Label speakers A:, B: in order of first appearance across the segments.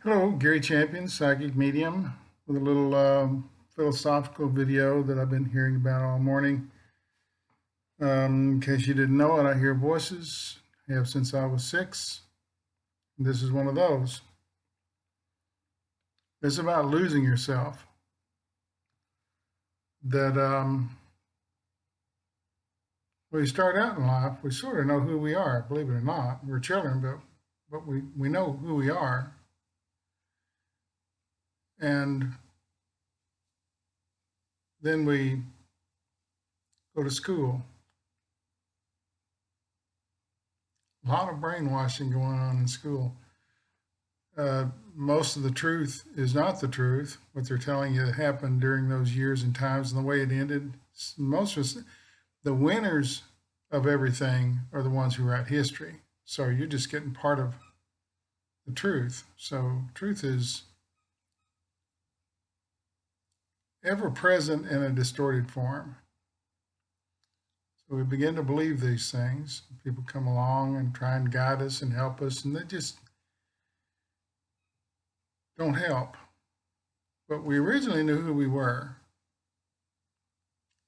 A: Hello, Gary Champion, psychic medium, with a little philosophical video that I've been hearing about all morning. In case you didn't know it, I hear voices. I have since I was 6. This is one of those. It's about losing yourself. That when we start out in life, we sort of know who we are. Believe it or not, we're children, but we know who we are, and then we go to school. A lot of brainwashing going on in school. Most of the truth is not the truth. What they're telling you happened during those years and times and the way it ended. Most of us, the winners of everything are the ones who write history. So you're just getting part of the truth. So truth is ever present in a distorted form. So we begin to believe these things. People come along and try and guide us and help us, and they just don't help. But we originally knew who we were.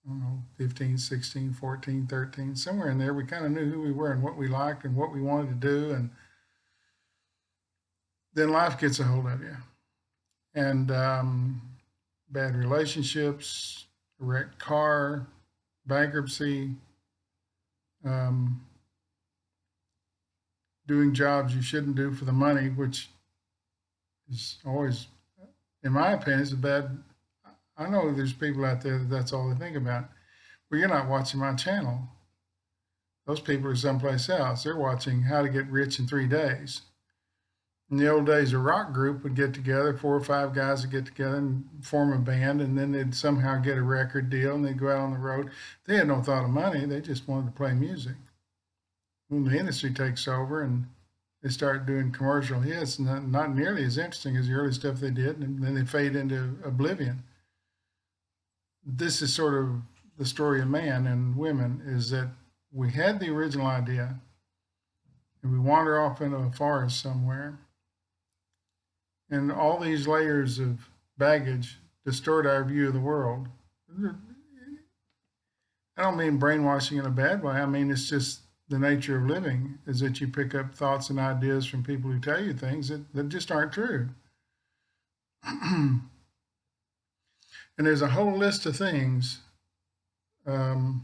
A: I don't know, 15, 16, 14, 13, somewhere in there, we kind of knew who we were and what we liked and what we wanted to do. And then life gets a hold of you. And bad relationships, a wrecked car, bankruptcy, doing jobs you shouldn't do for the money, which is always, in my opinion, is a bad. I know there's people out there that's all they think about. Well, you're not watching my channel. Those people are someplace else. They're watching How to Get Rich in 3 Days. In the old days, a rock group would get together, 4 or 5 guys would get together and form a band, and then they'd somehow get a record deal and they'd go out on the road. They had no thought of money. They just wanted to play music. When the industry takes over and they start doing commercial hits, not nearly as interesting as the early stuff they did, and then they fade into oblivion. This is sort of the story of man and women, is that we had the original idea and we wander off into a forest somewhere, and all these layers of baggage distort our view of the world. I don't mean brainwashing in a bad way. I mean, it's just the nature of living is that you pick up thoughts and ideas from people who tell you things that just aren't true. And there's a whole list of things that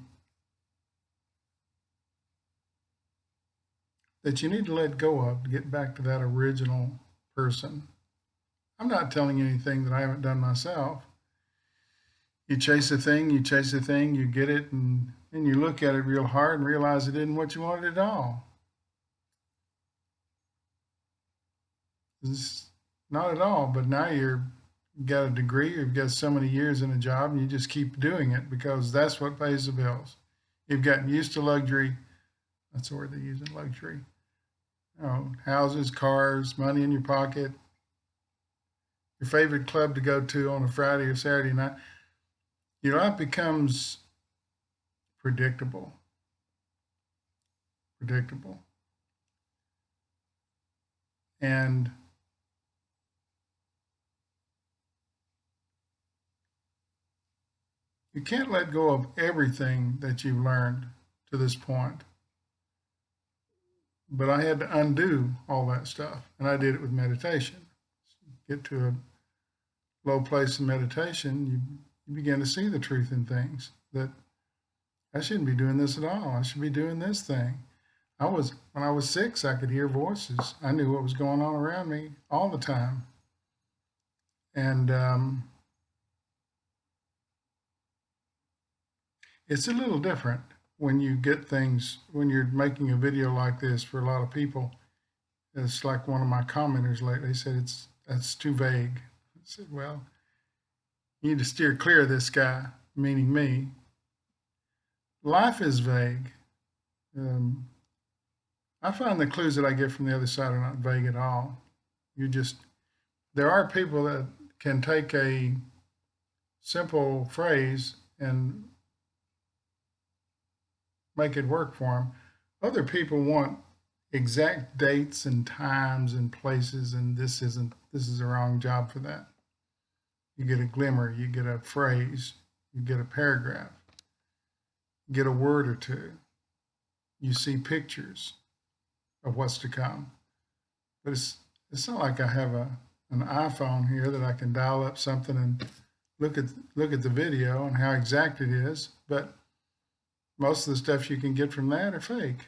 A: you need to let go of to get back to that original person. I'm not telling you anything that I haven't done myself. You chase a thing, you chase a thing, you get it, and you look at it real hard and realize it isn't what you wanted at all. It's not at all, but now you've got a degree, you've got so many years in a job, and you just keep doing it because that's what pays the bills. You've gotten used to luxury. That's the word they use in luxury. You know, houses, cars, money in your pocket, your favorite club to go to on a Friday or Saturday night. Your life becomes predictable. And you can't let go of everything that you've learned to this point. But I had to undo all that stuff, and I did it with meditation. Get to a low place in meditation, you begin to see the truth in things, that I shouldn't be doing this at all. I should be doing this thing. When I was 6, I could hear voices. I knew what was going on around me all the time. And it's a little different when you get things, when you're making a video like this for a lot of people. It's like one of my commenters lately said, that's too vague. I said, well, you need to steer clear of this guy, meaning me. Life is vague. I find the clues that I get from the other side are not vague at all. There are people that can take a simple phrase and make it work for them. Other people want exact dates and times and places, and this is the wrong job for that. You get a glimmer, you get a phrase, you get a paragraph, you get a word or two, you see pictures of what's to come. But it's not like I have an iPhone here that I can dial up something and look at the video and how exact it is. But most of the stuff you can get from that are fake.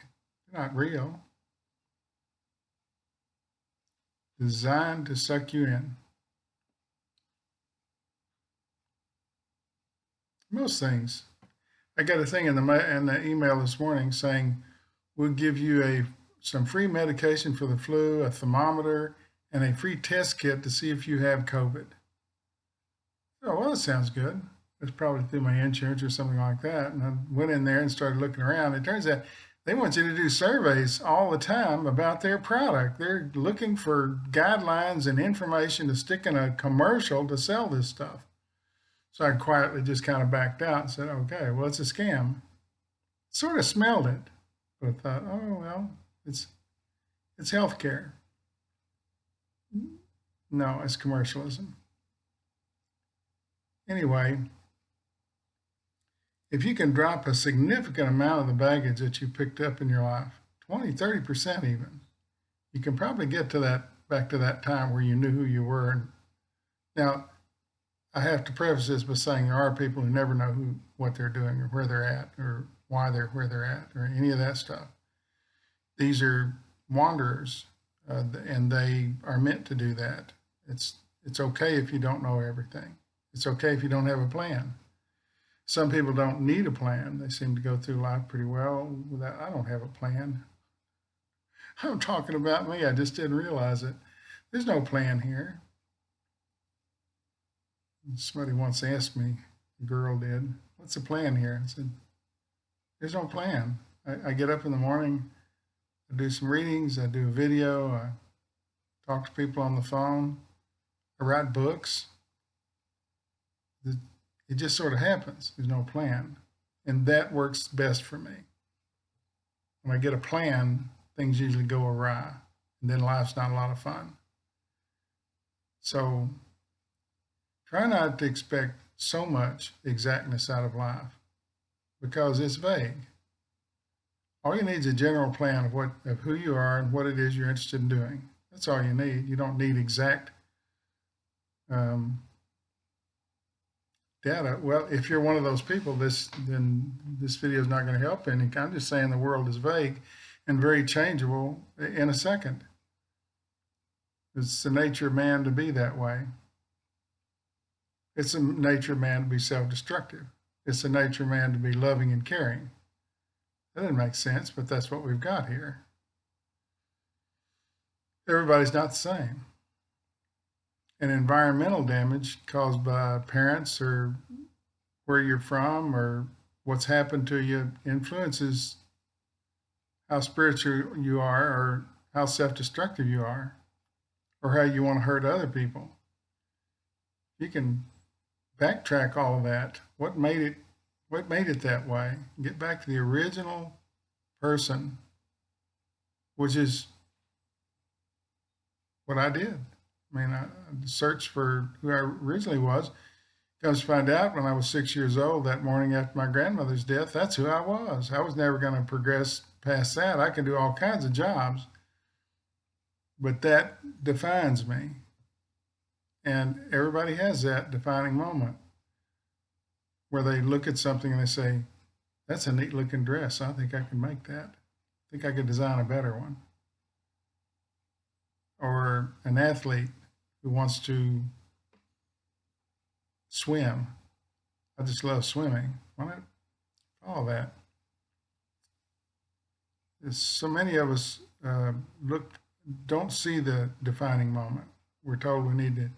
A: They're not real. Designed to suck you in. Most things. I got a thing in the email this morning saying we'll give you some free medication for the flu, a thermometer, and a free test kit to see if you have COVID. Oh, well, that sounds good. It's probably through my insurance or something like that. And I went in there and started looking around. It turns out they want you to do surveys all the time about their product. They're looking for guidelines and information to stick in a commercial to sell this stuff. So I quietly just kind of backed out and said, okay, well, it's a scam. Sort of smelled it, but I thought, oh, well, it's healthcare. No, it's commercialism. Anyway, if you can drop a significant amount of the baggage that you picked up in your life, 20, 30% even, you can probably get to back to that time where you knew who you were. Now, I have to preface this by saying there are people who never know what they're doing or where they're at or why they're where they're at or any of that stuff. These are wanderers, and they are meant to do that. It's okay if you don't know everything. It's okay if you don't have a plan. Some people don't need a plan. They seem to go through life pretty well without, I don't have a plan. I'm talking about me. I just didn't realize it. There's no plan here. Somebody once asked me, a girl did, what's the plan here? I said, there's no plan. I get up in the morning, I do some readings, I do a video, I talk to people on the phone, I write books. It just sort of happens. There's no plan. And that works best for me. When I get a plan, things usually go awry. And then life's not a lot of fun. So try not to expect so much exactness out of life because it's vague. All you need is a general plan of who you are and what it is you're interested in doing. That's all you need. You don't need exact data. Well, if you're one of those people, then this video is not going to help any. I'm just saying the world is vague and very changeable in a second. It's the nature of man to be that way. It's the nature of man to be self-destructive. It's the nature of man to be loving and caring. That doesn't make sense, but that's what we've got here. Everybody's not the same. And environmental damage caused by parents or where you're from or what's happened to you influences how spiritual you are or how self-destructive you are or how you want to hurt other people. You can backtrack all of that. What made it that way? Get back to the original person, which is what I did. I mean, I searched for who I originally was. Comes to find out when I was 6 years old, that morning after my grandmother's death, that's who I was. I was never going to progress past that. I can do all kinds of jobs, but that defines me. And everybody has that defining moment where they look at something and they say, that's a neat looking dress. I think I can make that. I think I could design a better one. Or an athlete who wants to swim. I just love swimming. Why not follow that? So many of us don't see the defining moment. We're told we need to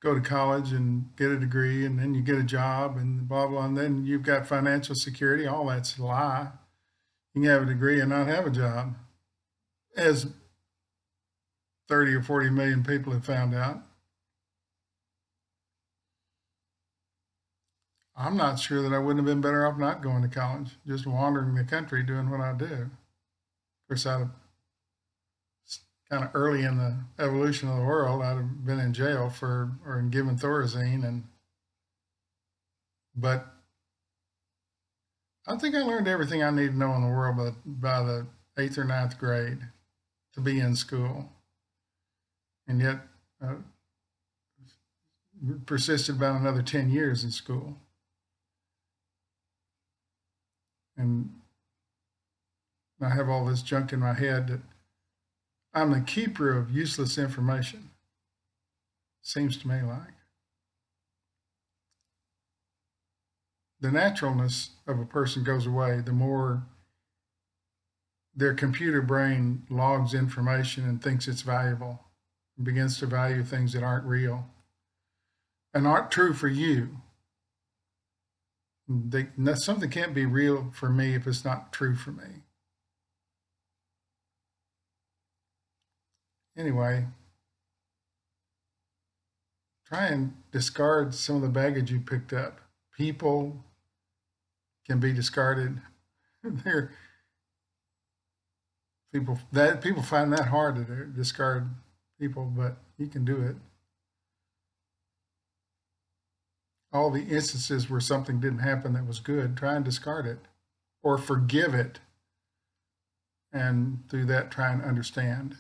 A: go to college and get a degree, and then you get a job, and blah, blah, and then you've got financial security. All that's a lie. You can have a degree and not have a job, as 30 or 40 million people have found out. I'm not sure that I wouldn't have been better off not going to college, just wandering the country doing what I do. Of course, I'd have kind of early in the evolution of the world, I'd have been in jail for or given Thorazine, and but I think I learned everything I need to know in the world by the eighth or ninth grade to be in school, and yet uh, persisted about another 10 years in school. And I have all this junk in my head that I'm the keeper of useless information, seems to me like. The naturalness of a person goes away the more their computer brain logs information and thinks it's valuable and begins to value things that aren't real and aren't true for you. Something can't be real for me if it's not true for me. Anyway, try and discard some of the baggage you picked up. People can be discarded. They're, people find that hard to discard people, but you can do it. All the instances where something didn't happen that was good, try and discard it or forgive it. And through that, try and understand.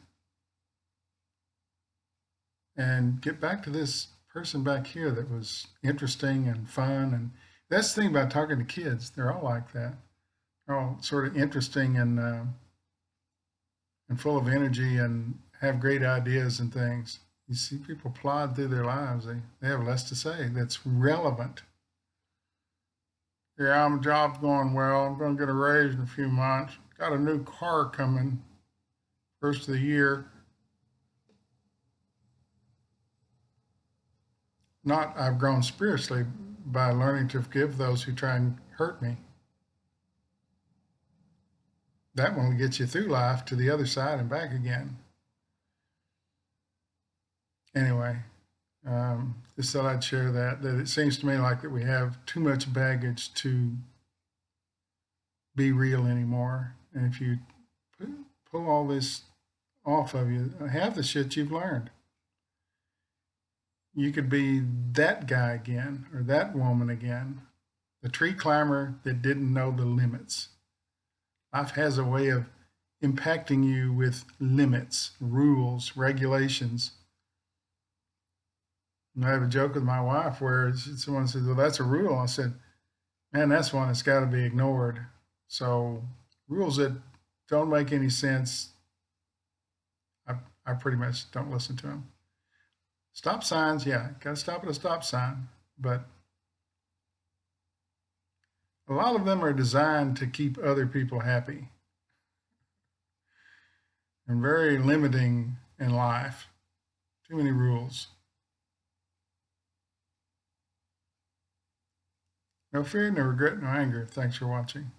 A: And get back to this person back here that was interesting and fun. And that's the thing about talking to kids. They're all like that. They're all sort of interesting and full of energy and have great ideas and things. You see people plod through their lives. They have less to say that's relevant. Yeah, my job's going well. I'm going to get a raise in a few months. Got a new car coming first of the year. Not I've grown spiritually by learning to forgive those who try and hurt me. That one will get you through life to the other side and back again. Anyway, just thought I'd share that it seems to me like that we have too much baggage to be real anymore. And if you pull all this off of you, half the shit you've learned. You could be that guy again or that woman again, the tree climber that didn't know the limits. Life has a way of impacting you with limits, rules, regulations. And I have a joke with my wife where someone says, well, that's a rule. I said, man, that's one that's got to be ignored. So rules that don't make any sense, I pretty much don't listen to them. Stop signs, yeah, got to stop at a stop sign. But a lot of them are designed to keep other people happy and very limiting in life. Too many rules. No fear, no regret, no anger. Thanks for watching.